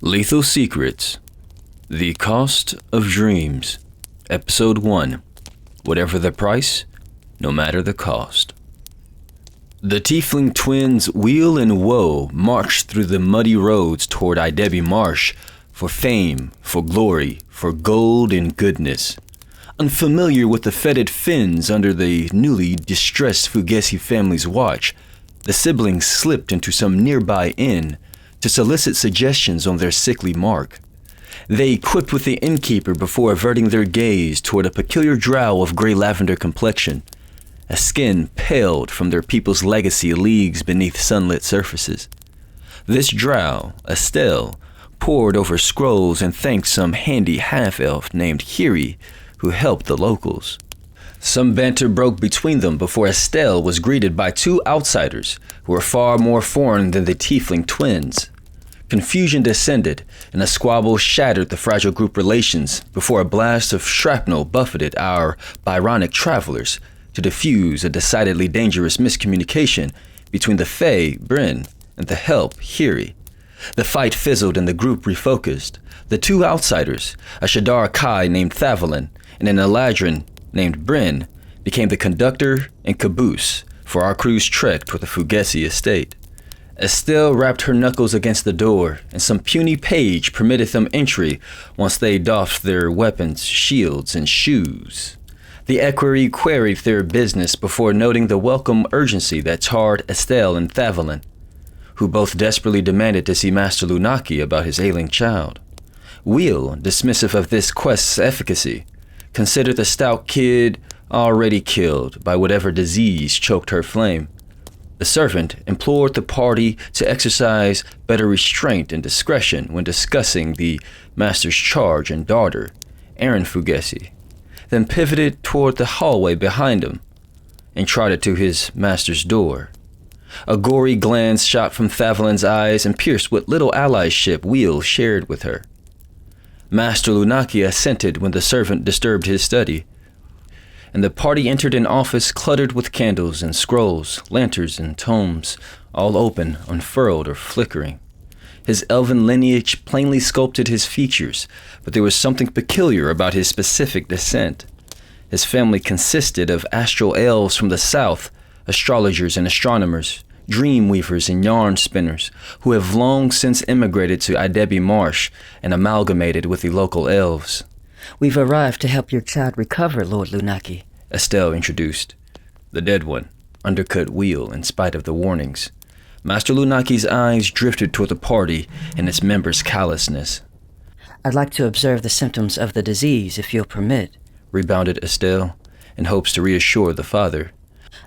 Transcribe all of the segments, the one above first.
Lethal Secrets, The Cost of Dreams, Episode 1, Whatever the Price, No Matter the Cost. The Tiefling twins Wheel and Woe marched through the muddy roads toward Idebi Marsh for fame, for glory, for gold and goodness. Unfamiliar with the fetid Finns under the newly distressed Fugesi family's watch, the siblings slipped into some nearby inn to solicit suggestions on their sickly mark. They quipped with the innkeeper before averting their gaze toward a peculiar drow of gray lavender complexion, a skin paled from their people's legacy leagues beneath sunlit surfaces. This drow, Estelle, pored over scrolls and thanked some handy half-elf named Hiri, who helped the locals. Some banter broke between them before Estelle was greeted by two outsiders who were far more foreign than the Tiefling twins. Confusion descended, and a squabble shattered the fragile group relations before a blast of shrapnel buffeted our Byronic travelers to diffuse a decidedly dangerous miscommunication between the Fae, Bryn, and the Help, Hiri. The fight fizzled and the group refocused. The two outsiders, a Shadar Kai named Thavelin and an Eladrin named Bryn, became the conductor and caboose for our crew's trek toward the Fugesi estate. Estelle rapped her knuckles against the door, and some puny page permitted them entry once they doffed their weapons, shields, and shoes. The equerry queried their business before noting the welcome urgency that tarred Estelle and Thavelin, who both desperately demanded to see Master Lunaki about his ailing child. Wheel, dismissive of this quest's efficacy, considered the stout kid already killed by whatever disease choked her flame. The servant implored the party to exercise better restraint and discretion when discussing the master's charge and daughter, Aaron Fugesi, then pivoted toward the hallway behind him and trotted to his master's door. A gory glance shot from Thavelin's eyes and pierced what little allyship Wheel shared with her. Master Lunaki assented when the servant disturbed his study, and the party entered an office cluttered with candles and scrolls, lanterns and tomes, all open, unfurled, or flickering. His elven lineage plainly sculpted his features, but there was something peculiar about his specific descent. His family consisted of astral elves from the south, astrologers and astronomers, dream weavers and yarn spinners, who have long since immigrated to Idebi Marsh and amalgamated with the local elves. "We've arrived to help your child recover, Lord Lunaki," Estelle introduced. The dead one undercut Wheel in spite of the warnings. Master Lunaki's eyes drifted toward the party and its members' callousness. "I'd like to observe the symptoms of the disease, if you'll permit," rebounded Estelle, in hopes to reassure the father.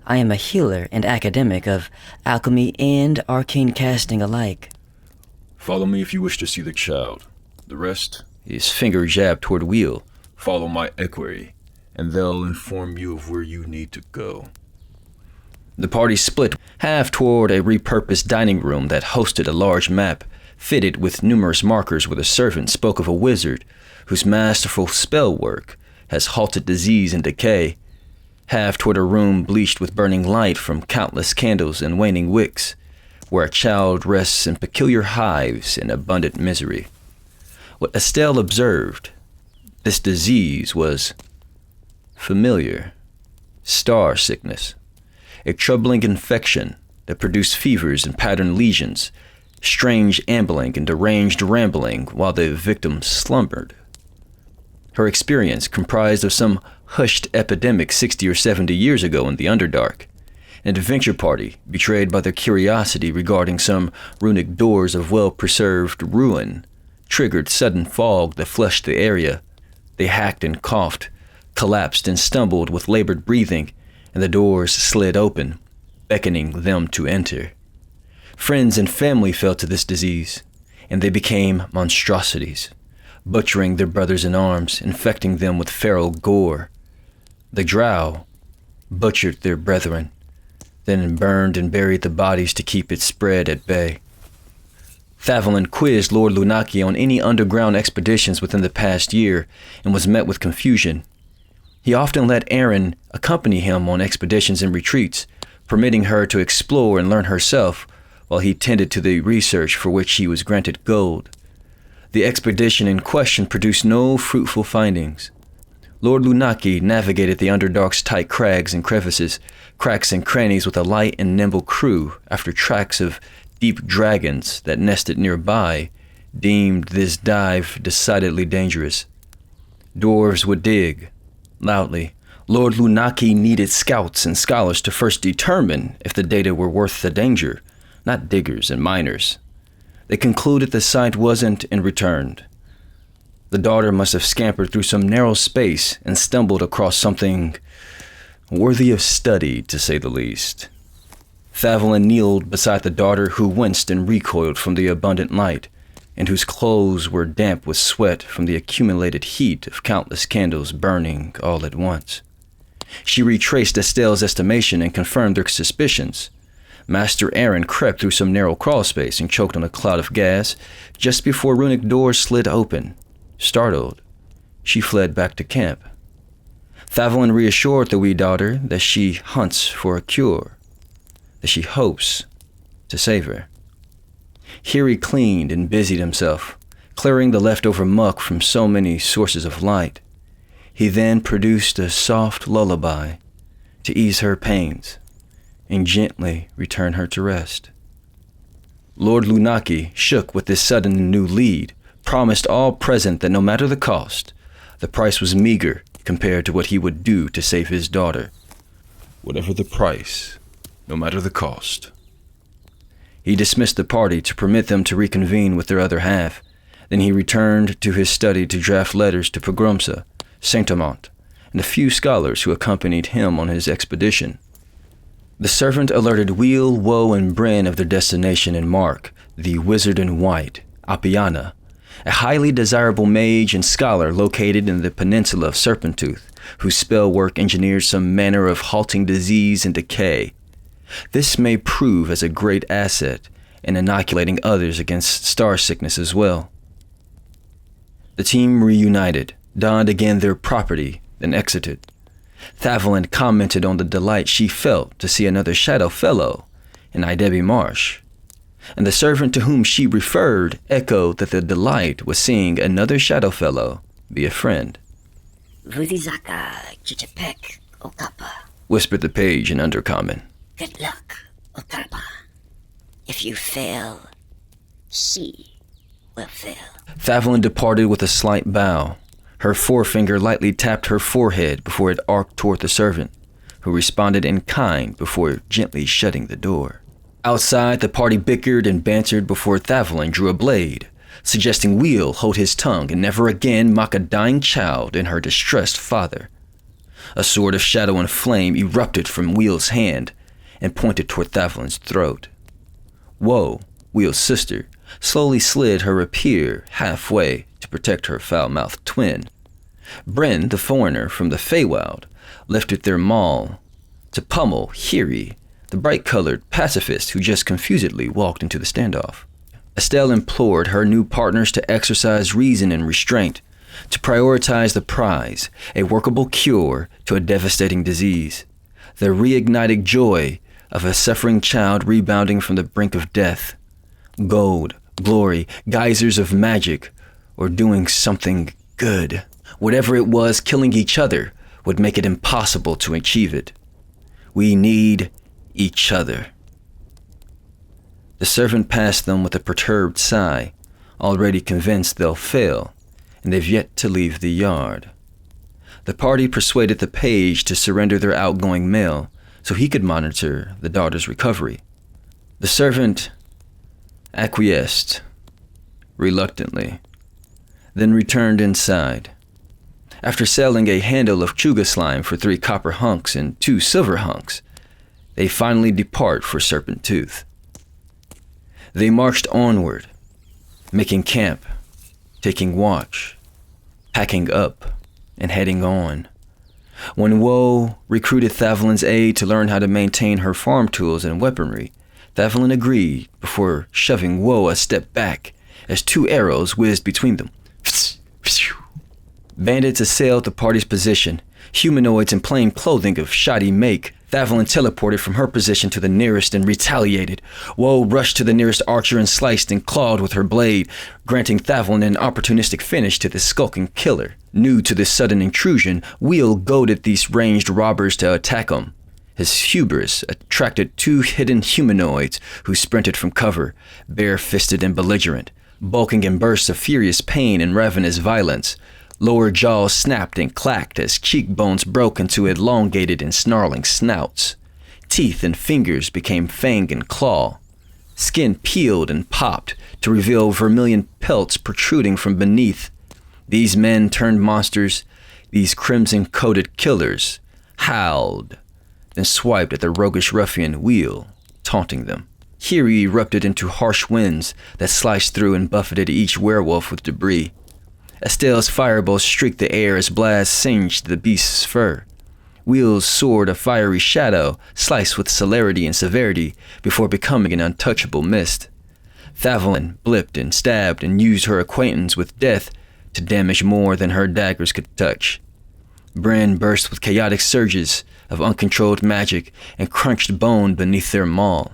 "I am a healer and academic of alchemy and arcane casting alike." "Follow me if you wish to see the child. The rest," his finger jabbed toward Wheel, "follow my equerry, and they'll inform you of where you need to go." The party split half toward a repurposed dining room that hosted a large map fitted with numerous markers where the servant spoke of a wizard whose masterful spell work has halted disease and decay, half toward a room bleached with burning light from countless candles and waning wicks, where a child rests in peculiar hives in abundant misery. What Estelle observed, this disease was familiar. Star sickness, a troubling infection that produced fevers and patterned lesions, strange ambling and deranged rambling while the victim slumbered. Her experience comprised of some hushed epidemic 60 or 70 years ago in the Underdark, an adventure party betrayed by their curiosity regarding some runic doors of well-preserved ruin triggered sudden fog that flushed the area. They hacked and coughed, collapsed and stumbled with labored breathing, and the doors slid open, beckoning them to enter. Friends and family fell to this disease, and they became monstrosities, butchering their brothers in arms, infecting them with feral gore. The drow butchered their brethren, then burned and buried the bodies to keep its spread at bay. Thavelin quizzed Lord Lunaki on any underground expeditions within the past year and was met with confusion. He often let Aaron accompany him on expeditions and retreats, permitting her to explore and learn herself while he tended to the research for which he was granted gold. The expedition in question produced no fruitful findings. Lord Lunaki navigated the Underdark's tight crags and crevices, cracks and crannies with a light and nimble crew after tracks of deep dragons that nested nearby deemed this dive decidedly dangerous. Dwarves would dig loudly. Lord Lunaki needed scouts and scholars to first determine if the data were worth the danger, not diggers and miners. They concluded the site wasn't and returned. The daughter must have scampered through some narrow space and stumbled across something worthy of study, to say the least. Thavelin kneeled beside the daughter, who winced and recoiled from the abundant light, and whose clothes were damp with sweat from the accumulated heat of countless candles burning all at once. She retraced Estelle's estimation and confirmed their suspicions. Master Aaron crept through some narrow crawl space and choked on a cloud of gas just before runic doors slid open. Startled, she fled back to camp. Thavelin reassured the wee daughter that she hunts for a cure, that she hopes to save her. Here he cleaned and busied himself, clearing the leftover muck from so many sources of light. He then produced a soft lullaby to ease her pains and gently return her to rest. Lord Lunaki, shook with this sudden new lead, promised all present that no matter the cost, the price was meager compared to what he would do to save his daughter. Whatever the price, no matter the cost. He dismissed the party to permit them to reconvene with their other half. Then he returned to his study to draft letters to Pogrumsa, Saint-Amant, and a few scholars who accompanied him on his expedition. The servant alerted Wheel, Woe, and Bryn of their destination and Mark, the wizard in white, Apiana, a highly desirable mage and scholar located in the peninsula of Serpentooth, whose spell work engineered some manner of halting disease and decay. This may prove as a great asset in inoculating others against star sickness as well. The team reunited, donned again their property, then exited. Thavelin commented on the delight she felt to see another shadow fellow in Idebi Marsh, and the servant to whom she referred echoed that the delight was seeing another shadow fellow be a friend. Vudizaka Chichepek Okapa. Whispered the page in Undercommon. Good luck, Otarpa. If you fail, she will fail. Thavelin departed with a slight bow. Her forefinger lightly tapped her forehead before it arced toward the servant, who responded in kind before gently shutting the door. Outside, the party bickered and bantered before Thavelin drew a blade, suggesting Wheel hold his tongue and never again mock a dying child and her distressed father. A sword of shadow and flame erupted from Wheel's hand and pointed toward Thavelin's throat. Woe, Wheel's sister, slowly slid her rapier halfway to protect her foul-mouthed twin. Bryn, the foreigner from the Feywild, lifted their maul to pummel Hiri, the bright-colored pacifist who just confusedly walked into the standoff. Estelle implored her new partners to exercise reason and restraint, to prioritize the prize, a workable cure to a devastating disease, the reignited joy of a suffering child rebounding from the brink of death, gold, glory, geysers of magic, or doing something good. Whatever it was, killing each other would make it impossible to achieve it. We need each other. The servant passed them with a perturbed sigh, already convinced they'll fail, and they've yet to leave the yard. The party persuaded the page to surrender their outgoing mail so he could monitor the daughter's recovery. The servant acquiesced, reluctantly, then returned inside. After selling a handle of Chuga slime for 3 copper hunks and 2 silver hunks, they finally depart for Serpentooth. They marched onward, making camp, taking watch, packing up, and heading on. When Woe recruited Thavelin's aid to learn how to maintain her farm tools and weaponry, Thavelin agreed before shoving Woe a step back as 2 arrows whizzed between them. Bandits assailed the party's position, humanoids in plain clothing of shoddy make Thavelin teleported from her position to the nearest and retaliated. Woe rushed to the nearest archer and sliced and clawed with her blade, granting Thavelin an opportunistic finish to the skulking killer. New to this sudden intrusion, Wheel goaded these ranged robbers to attack him. His hubris attracted two hidden humanoids who sprinted from cover, bare-fisted and belligerent, bulking in bursts of furious pain and ravenous violence. Lower jaws snapped and clacked as cheekbones broke into elongated and snarling snouts. Teeth and fingers became fang and claw. Skin peeled and popped to reveal vermilion pelts protruding from beneath. These men turned monsters, these crimson-coated killers, howled, then swiped at the roguish ruffian Wheel, taunting them. Here he erupted into harsh winds that sliced through and buffeted each werewolf with debris. Estelle's firebolt streaked the air as blasts singed the beast's fur. Wheel's sword, a fiery shadow, sliced with celerity and severity before becoming an untouchable mist. Thavelin blipped and stabbed and used her acquaintance with death to damage more than her daggers could touch. Bryn burst with chaotic surges of uncontrolled magic and crunched bone beneath their maul.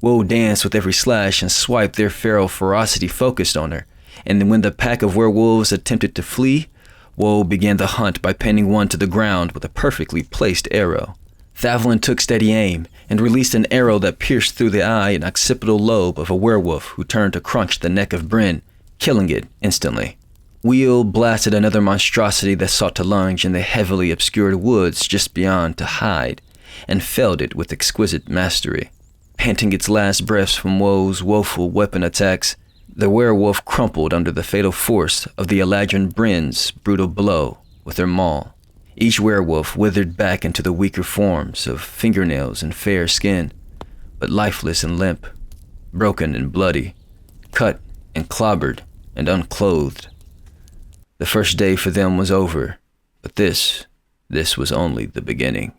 Woe danced with every slash and swipe their feral ferocity focused on her. And when the pack of werewolves attempted to flee, Woe began the hunt by pinning one to the ground with a perfectly placed arrow. Thavelin took steady aim and released an arrow that pierced through the eye and occipital lobe of a werewolf who turned to crunch the neck of Bryn, killing it instantly. Wheel blasted another monstrosity that sought to lunge in the heavily obscured woods just beyond to hide, and felled it with exquisite mastery. Panting its last breaths from Woe's woeful weapon attacks, the werewolf crumpled under the fatal force of the Eladrin Bryn's brutal blow with her maul. Each werewolf withered back into the weaker forms of fingernails and fair skin, but lifeless and limp, broken and bloody, cut and clobbered and unclothed. The first day for them was over, but this was only the beginning.